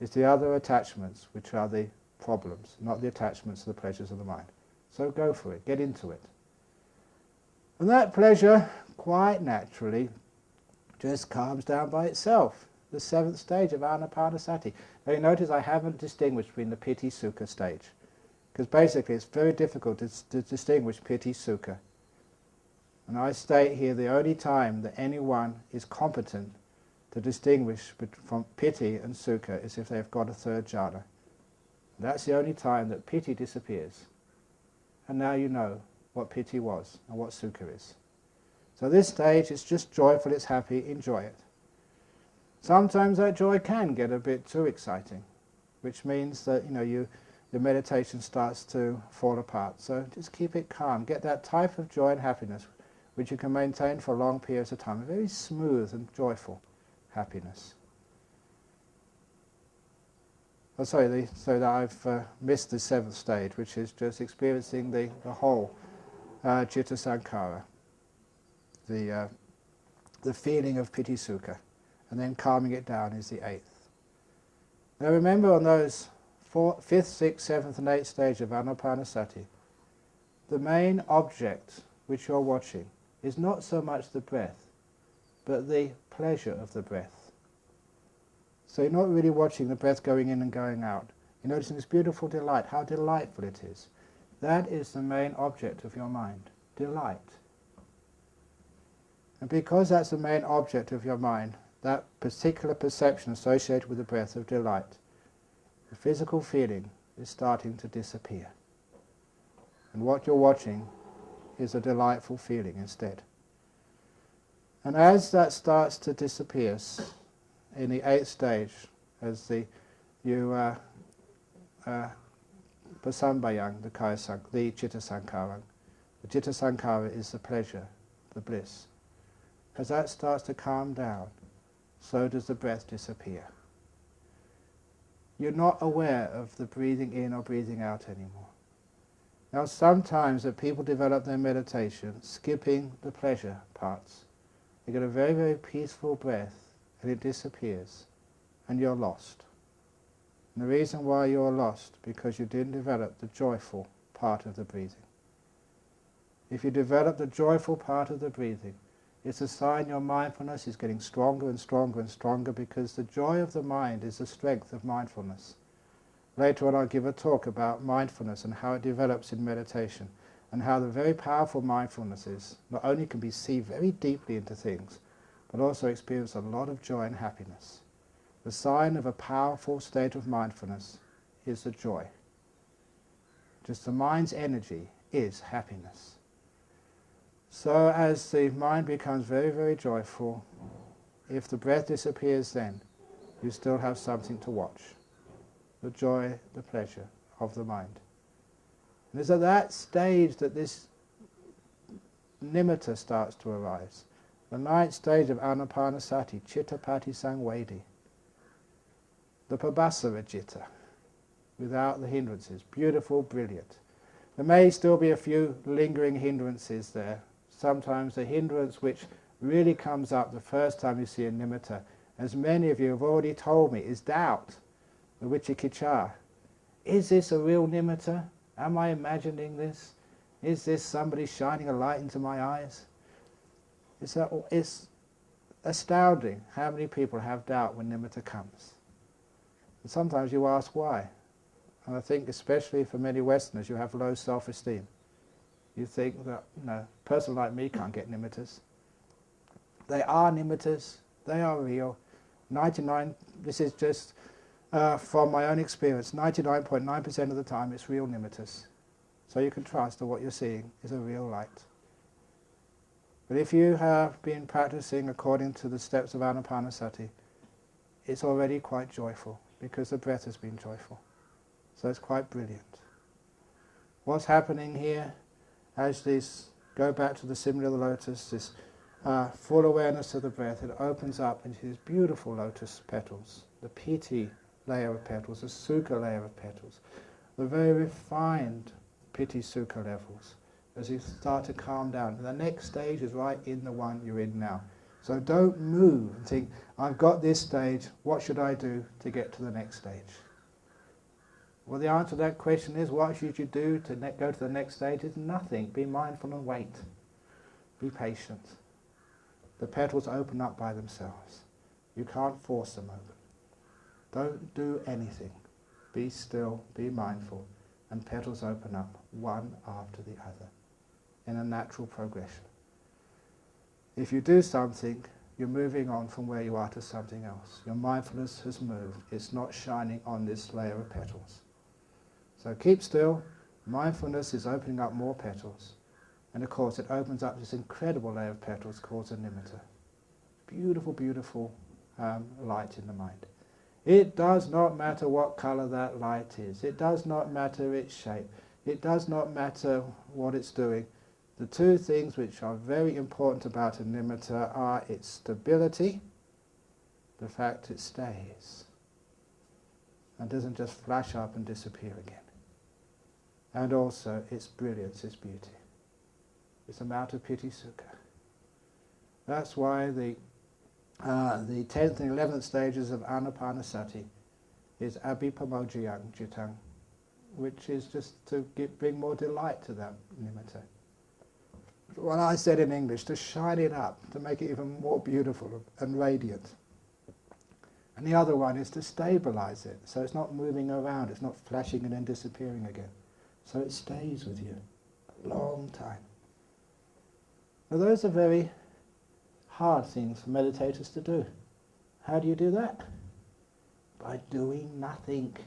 It's the other attachments which are the problems, not the attachments to the pleasures of the mind. So go for it, get into it. And that pleasure, quite naturally, just calms down by itself. The 7th stage of anapanasati. Now you notice I haven't distinguished between the piti sukha stage, because basically it's very difficult to distinguish piti sukha. And I state here the only time that anyone is competent to distinguish from piti and sukha is if they've got a 3rd jhana. That's the only time that piti disappears. And now you know what piti was and what sukha is. So this stage is just joyful, it's happy, enjoy it. Sometimes that joy can get a bit too exciting, which means that your meditation starts to fall apart. So just keep it calm, get that type of joy and happiness which you can maintain for long periods of time, a very smooth and joyful happiness. Oh, sorry, so that I've missed the 7th stage, which is just experiencing the whole citta sankhara, the feeling of piti sukha, and then calming it down is the 8th. Now remember, on those 4th, 5th, 6th, 7th and 8th stage of anapanasati, the main object which you're watching is not so much the breath, but the pleasure of the breath. So you're not really watching the breath going in and going out. You're noticing this beautiful delight, how delightful it is. That is the main object of your mind, delight. And because that's the main object of your mind, that particular perception associated with the breath of delight, the physical feeling is starting to disappear. And what you're watching is a delightful feeling instead. And as that starts to disappear in the 8th stage, as pasambayang, the citta sankhara. The citta sankhara is the pleasure, the bliss. As that starts to calm down, so does the breath disappear. You're not aware of the breathing in or breathing out anymore. Now sometimes that people develop their meditation skipping the pleasure parts. You get a very, very peaceful breath and it disappears and you're lost. And the reason why you're lost, because you didn't develop the joyful part of the breathing. If you develop the joyful part of the breathing, it's a sign your mindfulness is getting stronger and stronger and stronger, because the joy of the mind is the strength of mindfulness. Later on I'll give a talk about mindfulness and how it develops in meditation, and how the very powerful mindfulness is, not only can we see very deeply into things, but also experience a lot of joy and happiness. The sign of a powerful state of mindfulness is the joy. Just the mind's energy is happiness. So as the mind becomes very, very joyful, if the breath disappears then, you still have something to watch. The joy, the pleasure of the mind. And it's at that stage that this nimitta starts to arise. The ninth stage of anapanasati, chittapati sangvedi. The pabhasara citta, without the hindrances. Beautiful, brilliant. There may still be a few lingering hindrances there. Sometimes the hindrance which really comes up the first time you see a nimitta, as many of you have already told me, is doubt, the vicikicca. Is this a real nimitta? Am I imagining this? Is this somebody shining a light into my eyes? It's astounding how many people have doubt when nimitta comes. And sometimes you ask why. And I think especially for many Westerners, you have low self-esteem. You think that, a person like me can't get nimittas. They are nimittas, they are real. 99, this is just from my own experience, 99.9% of the time it's real nimittas. So you can trust that what you're seeing is a real light. But if you have been practicing according to the steps of anapanasati, it's already quite joyful, because the breath has been joyful. So it's quite brilliant. What's happening here, as this, go back to the simile of the lotus, this full awareness of the breath, it opens up into these beautiful lotus petals, the piti layer of petals, the sukha layer of petals, the very refined piti sukha levels, as you start to calm down. The next stage is right in the one you're in now. So don't move and think, I've got this stage, what should I do to get to the next stage? Well, the answer to that question is, what should you do to go to the next stage? Is nothing. Be mindful and wait. Be patient. The petals open up by themselves. You can't force them open. Don't do anything. Be still, be mindful, and petals open up one after the other in a natural progression. If you do something, you're moving on from where you are to something else. Your mindfulness has moved. It's not shining on this layer of petals. So keep still. Mindfulness is opening up more petals. And of course it opens up this incredible layer of petals called a nimitta. Beautiful, beautiful light in the mind. It does not matter what color that light is. It does not matter its shape. It does not matter what it's doing. The two things which are very important about a nimitta are its stability, the fact it stays, and doesn't just flash up and disappear again. And also its brilliance, its beauty. It's a matter of piti sukha. That's why the 10th and 11th stages of anapanasati is abhipamojayang cittang, which is just to bring more delight to that nimitta. Well, I said in English, to shine it up, to make it even more beautiful and radiant. And the other one is to stabilize it, so it's not moving around, it's not flashing and then disappearing again. So it stays with you a long time. Now those are very hard things for meditators to do. How do you do that? By doing nothing.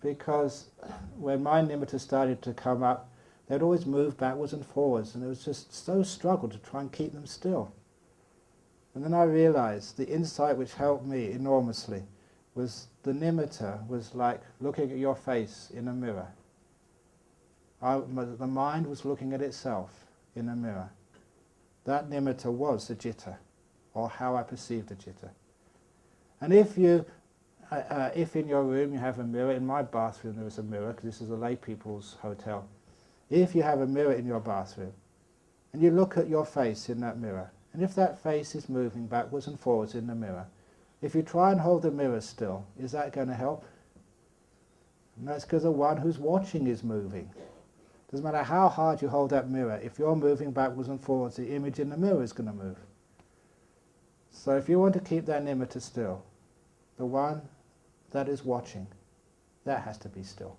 Because when my nimitta started to come up, they'd always move backwards and forwards, and it was just so struggle to try and keep them still. And then I realized the insight which helped me enormously was the nimitta was like looking at your face in a mirror. The mind was looking at itself in a mirror. That nimitta was the citta, or how I perceived the citta. And if in your room you have a mirror, in my bathroom there is a mirror, because this is a lay people's hotel. If you have a mirror in your bathroom, and you look at your face in that mirror, and if that face is moving backwards and forwards in the mirror, if you try and hold the mirror still, is that going to help? And that's because the one who's watching is moving. Doesn't matter how hard you hold that mirror, if you're moving backwards and forwards, the image in the mirror is going to move. So if you want to keep that nimitta still, the one that is watching, that has to be still.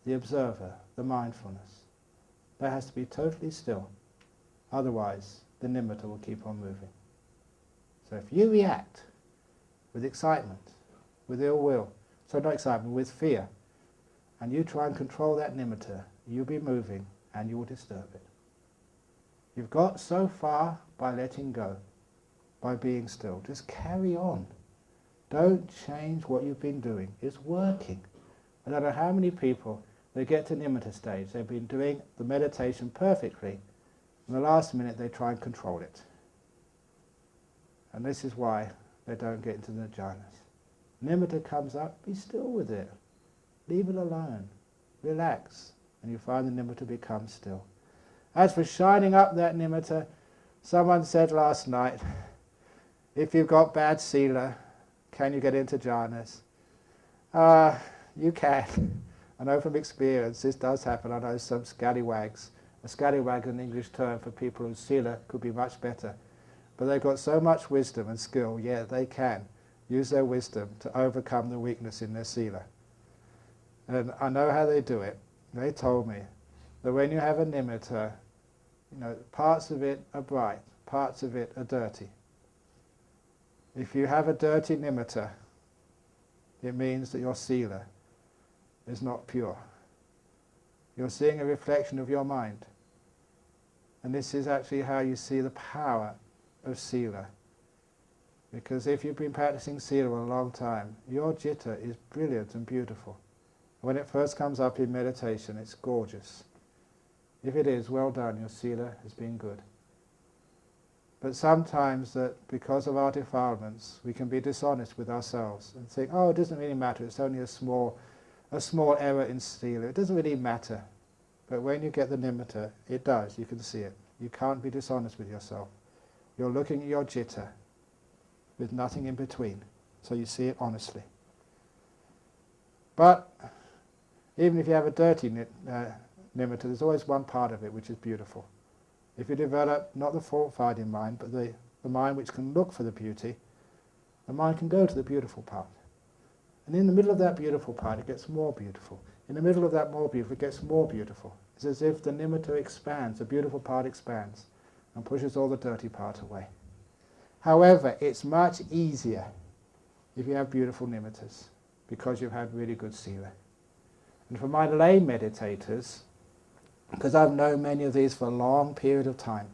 The observer, the mindfulness, that has to be totally still. Otherwise, the nimitta will keep on moving. So if you react with excitement, with ill will, so not excitement, with fear, and you try and control that nimitta, you'll be moving and you will disturb it. You've got so far by letting go, by being still. Just carry on. Don't change what you've been doing. It's working. I don't know how many people, they get to nimitta stage, they've been doing the meditation perfectly, and the last minute they try and control it. And this is why they don't get into the jhanas. Nimitta comes up, be still with it. Leave it alone. Relax. And you find the nimitta becomes still. As for shining up that nimitta, someone said last night, if you've got bad sila, can you get into jhanas? You can. I know from experience this does happen. I know some scallywags. A scallywag is an English term for people whose sila could be much better. But they've got so much wisdom and skill, yeah, they can use their wisdom to overcome the weakness in their sila. And I know how they do it. They told me that when you have a nimitta, parts of it are bright, parts of it are dirty. If you have a dirty nimitta, it means that your sila is not pure. You're seeing a reflection of your mind. And this is actually how you see the power of sila. Because if you've been practicing sila a long time, your citta is brilliant and beautiful. When it first comes up in meditation, it's gorgeous. If it is, well done, your sila has been good. But sometimes that because of our defilements, we can be dishonest with ourselves and think, oh, it doesn't really matter, it's only a small error in sila, it doesn't really matter. But when you get the nimitta, it does, you can see it. You can't be dishonest with yourself. You're looking at your citta with nothing in between, so you see it honestly. But even if you have a dirty nimitta, there's always one part of it which is beautiful. If you develop not the fault-finding mind, but the mind which can look for the beauty, the mind can go to the beautiful part. And in the middle of that beautiful part, it gets more beautiful. In the middle of that more beautiful, it gets more beautiful. It's as if the nimitta expands, the beautiful part expands, and pushes all the dirty part away. However, it's much easier if you have beautiful nimittas, because you've had really good sila. And for my lay meditators, because I've known many of these for a long period of time,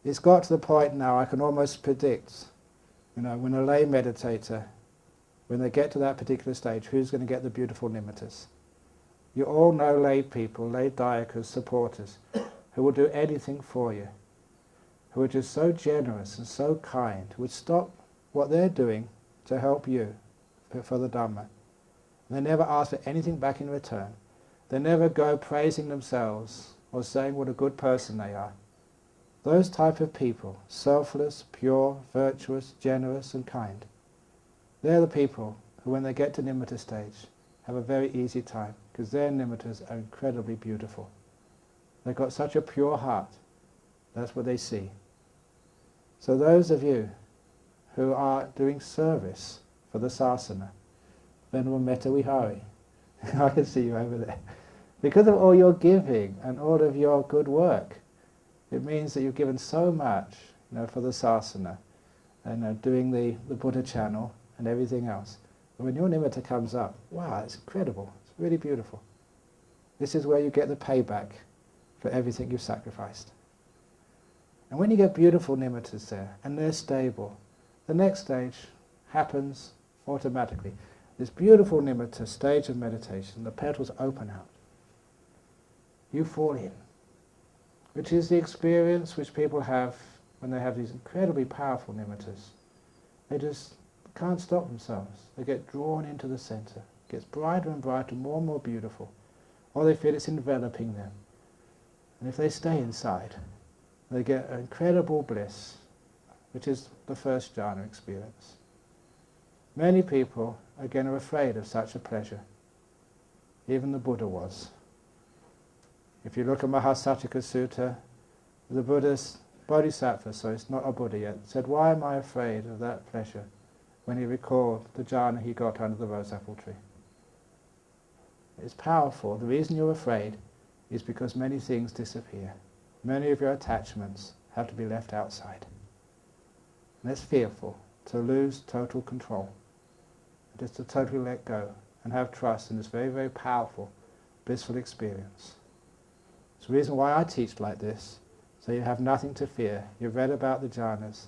it's got to the point now I can almost predict, when a lay meditator, when they get to that particular stage, who's going to get the beautiful nimittas. You all know lay people, lay dayakas, supporters, who will do anything for you, who are just so generous and so kind, who would stop what they're doing to help you for the Dhamma. They never ask for anything back in return. They never go praising themselves or saying what a good person they are. Those type of people, selfless, pure, virtuous, generous and kind, they're the people who, when they get to nimitta stage, have a very easy time, because their nimittas are incredibly beautiful. They've got such a pure heart. That's what they see. So those of you who are doing service for the sasana, Venerable Metta Vihari, I can see you over there. Because of all your giving and all of your good work, it means that you've given so much, for the sasana, and doing the Buddha channel and everything else. But when your nimitta comes up, wow, it's incredible. It's really beautiful. This is where you get the payback for everything you've sacrificed. And when you get beautiful nimittas there, and they're stable, the next stage happens automatically. This beautiful nimitta stage of meditation, the petals open out. You fall in, which is the experience which people have when they have these incredibly powerful nimittas. They just can't stop themselves. They get drawn into the center. It gets brighter and brighter, more and more beautiful. Or they feel it's enveloping them. And if they stay inside, they get an incredible bliss, which is the first jhana experience. Many people, again, are afraid of such a pleasure. Even the Buddha was. If you look at Mahasatthika Sutta, the Buddha's Bodhisattva, so it's not a Buddha yet, said, why am I afraid of that pleasure, when he recalled the jhana he got under the rose apple tree. It's powerful. The reason you're afraid is because many things disappear. Many of your attachments have to be left outside. And it's fearful to lose total control, just to totally let go and have trust in this very, very powerful, blissful experience. It's the reason why I teach like this, so you have nothing to fear. You've read about the jhanas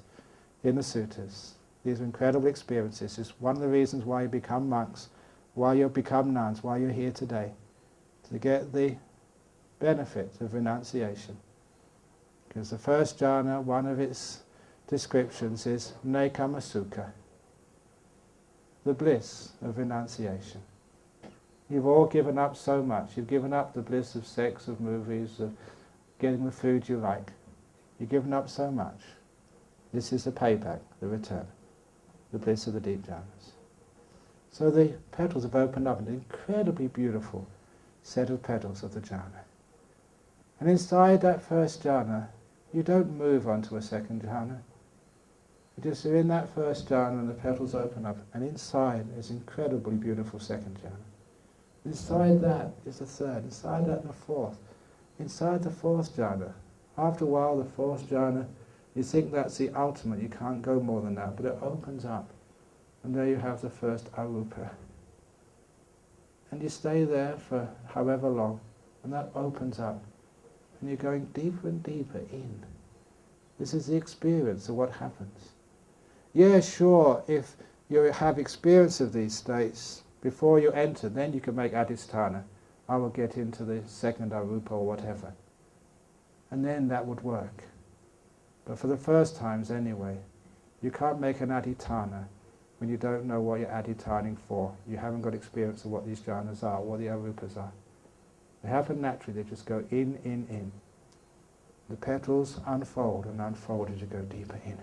in the suttas. These are incredible experiences. It's one of the reasons why you become monks, why you become nuns, why you're here today, to get the benefits of renunciation. Because the first jhana, one of its descriptions is nekama sukha, the bliss of renunciation. You've all given up so much. You've given up the bliss of sex, of movies, of getting the food you like. You've given up so much. This is the payback, the return, the bliss of the deep jhanas. So the petals have opened up an incredibly beautiful set of petals of the jhana. And inside that first jhana, you don't move on to a second jhana. You just are in that first jhana and the petals open up, and inside is incredibly beautiful second jhana. Inside that is the third, inside that the fourth. Inside the fourth jhana, after a while the fourth jhana, you think that's the ultimate, you can't go more than that, but it opens up. And there you have the first arupa. And you stay there for however long, and that opens up. And you're going deeper and deeper in. This is the experience of what happens. Yeah, sure, if you have experience of these states, before you enter, then you can make adhisthana. I will get into the second arupa or whatever. And then that would work. But for the first times anyway, you can't make an adhitthana when you don't know what you're adhitthanaing for. You haven't got experience of what these jhanas are, what the arupas are. They happen naturally, they just go in, in, in. The petals unfold and unfold as you go deeper in.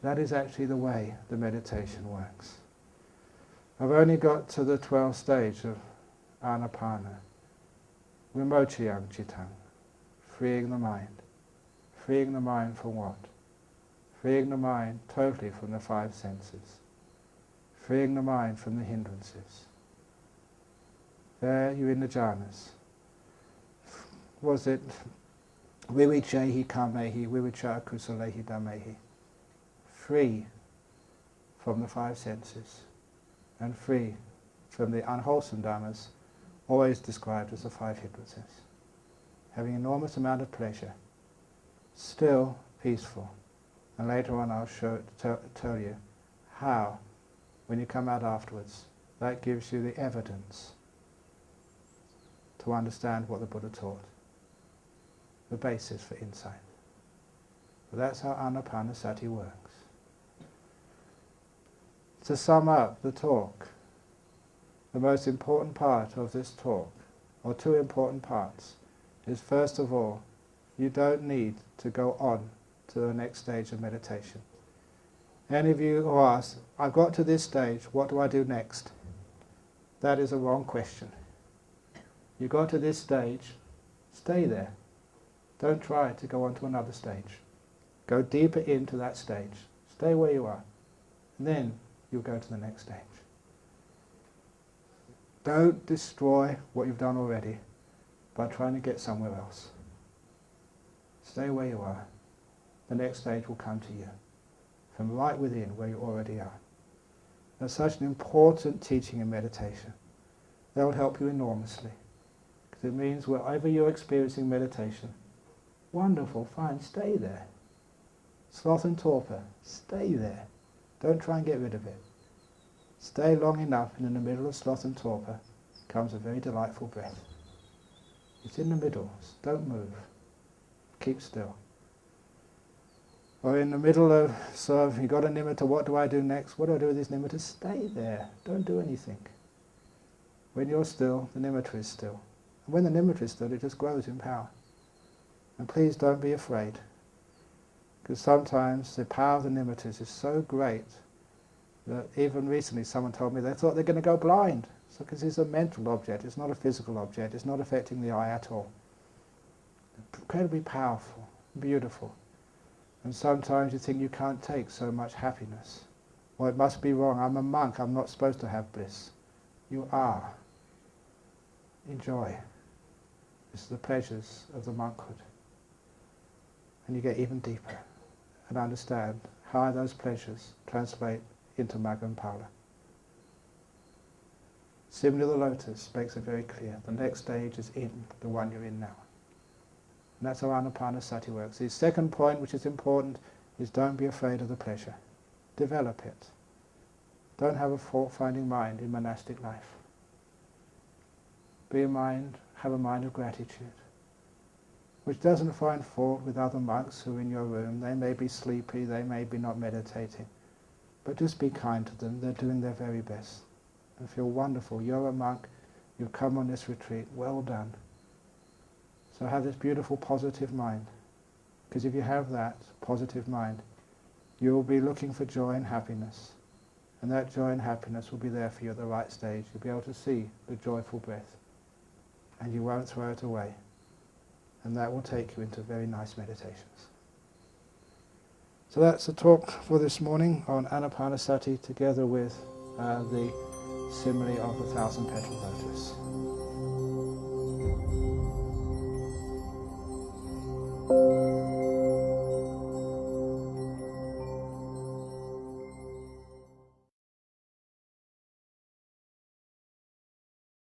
That is actually the way the meditation works. I've only got to the 12th stage of Anapana, Vimochayam Chittang, freeing the mind. Freeing the mind from what? Freeing the mind totally from the five senses. Freeing the mind from the hindrances. There you're in the jhanas. Was it vivichehi kamehi, vivicha kusalehi dhamehi? Free from the five senses and free from the unwholesome dhammas, always described as the five hindrances. Having enormous amount of pleasure, still peaceful. And later on I'll tell you how, when you come out afterwards, that gives you the evidence to understand what the Buddha taught, the basis for insight. But that's how Anapanasati works. To sum up the talk, the most important part of this talk, or two important parts, is first of all, you don't need to go on to the next stage of meditation. Any of you who ask, I've got to this stage, what do I do next? That is a wrong question. You got to this stage, stay there. Don't try to go on to another stage. Go deeper into that stage. Stay where you are. And then you'll go to the next stage. Don't destroy what you've done already by trying to get somewhere else. Stay where you are. The next stage will come to you, from right within where you already are. That's such an important teaching in meditation. That will help you enormously. Because it means wherever you're experiencing meditation, wonderful, fine, stay there. Sloth and torpor, stay there. Don't try and get rid of it. Stay long enough, and in the middle of sloth and torpor comes a very delightful breath. It's in the middle, don't move. Keep still. Or in the middle of, so you got a nimitta, what do I do next? What do I do with this nimitta? Stay there, don't do anything. When you're still, the nimitta is still. And when the nimitta is still, it just grows in power. And please don't be afraid. Because sometimes the power of the nimittas is so great Even recently someone told me they thought they're going to go blind. So because it's a mental object, it's not a physical object, it's not affecting the eye at all. Incredibly powerful, beautiful. And sometimes you think you can't take so much happiness. Well, it must be wrong, I'm a monk, I'm not supposed to have bliss. You are. Enjoy. This is the pleasures of the monkhood. And you get even deeper and understand how those pleasures translate into Magga and Phala. Similarly, the lotus makes it very clear. The next stage is in, the one you're in now. And that's how Anapanasati works. The second point, which is important, is don't be afraid of the pleasure. Develop it. Don't have a fault-finding mind in monastic life. Have a mind of gratitude, which doesn't find fault with other monks who are in your room. They may be sleepy, they may be not meditating, but just be kind to them. They're doing their very best. And feel wonderful. You're a monk, you've come on this retreat, well done. So have this beautiful positive mind, because if you have that positive mind, you will be looking for joy and happiness, and that joy and happiness will be there for you at the right stage. You'll be able to see the joyful breath, and you won't throw it away, and that will take you into very nice meditations. So that's the talk for this morning on Anapanasati, together with the simile of the 1,000-petal lotus.